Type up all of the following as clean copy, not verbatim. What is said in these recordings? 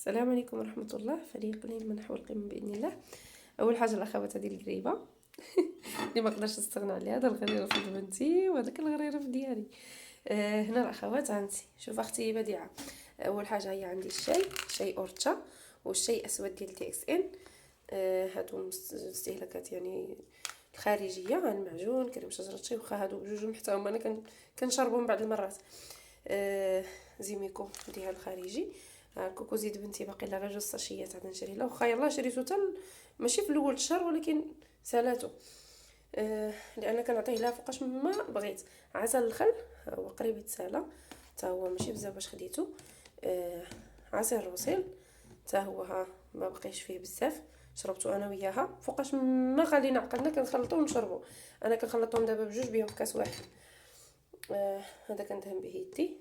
السلام عليكم ورحمة الله. فريق من نحو القمة بإذن الله. أول حاجة الأخوات، هذه القريبة اللي ما قدرش نستغنى عليها، هذا الغريرة في بنتي وهذاك الغريرة في ديالي. هنا الأخوات عندي، شوف أختي بديعة. أول حاجة هي عندي شاي أورتشا والشاي أسود ديال تي إكس إن. هادو مستهلكات يعني الخارجية، المعجون كريم شجرة الشاي، واخا هادو بجوج حتى هما أنا كنشربهم بعض المرات. زيميكو ديال الخارجي. الكوكو زيد بنتي باقي لها غير جوج ساشيات عاد نشري لها، واخا يلاه شريتو ماشي في الاول الشهر ولكن سالاتو. لان كنعطيه لها فوقاش ما بغيت. عسل الخل هو قريب يتسالى، حتى هو ماشي بزاف باش خديتو. عصير الروسيل حتى هو ها ما بقيش فيه بزاف، شربته انا وياها فوقاش ما خلينا عقلنا كنخلطو ونشربو. انا كنخلطهم دابا بجوج بيهم في كاس واحد. هذا كندهن به يدي.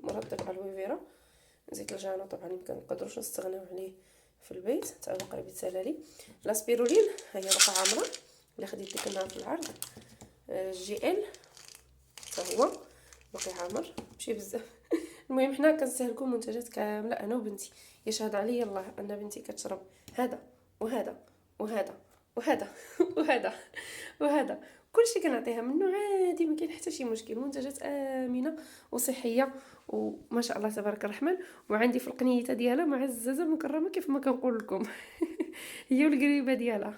مرطب الويفيرا، زيت الجانا طبعا يمكن نقدروش نستغناو عليه في البيت، حتى هو قريب يتسالى لي. لاسبيرولين هي باقا عامره اللي خديت ديك النهار في العرض. جي ال حتى هو باقي عامر ماشي بزاف. المهم حنا كنستهلكوا منتجات كامله انا وبنتي. يشهد عليا الله ان بنتي كتشرب هذا وهذا وهذا وهذا وهذا وهذا، كلشي كنعطيها منه عادي، ما كاين حتى شي مشكل. منتجات امنه وصحيه وما شاء الله تبارك الرحمن. وعندي في القنيته ديالها معززه مكرمه كيف ما كنقول لكم. هي والقريبه ديالها.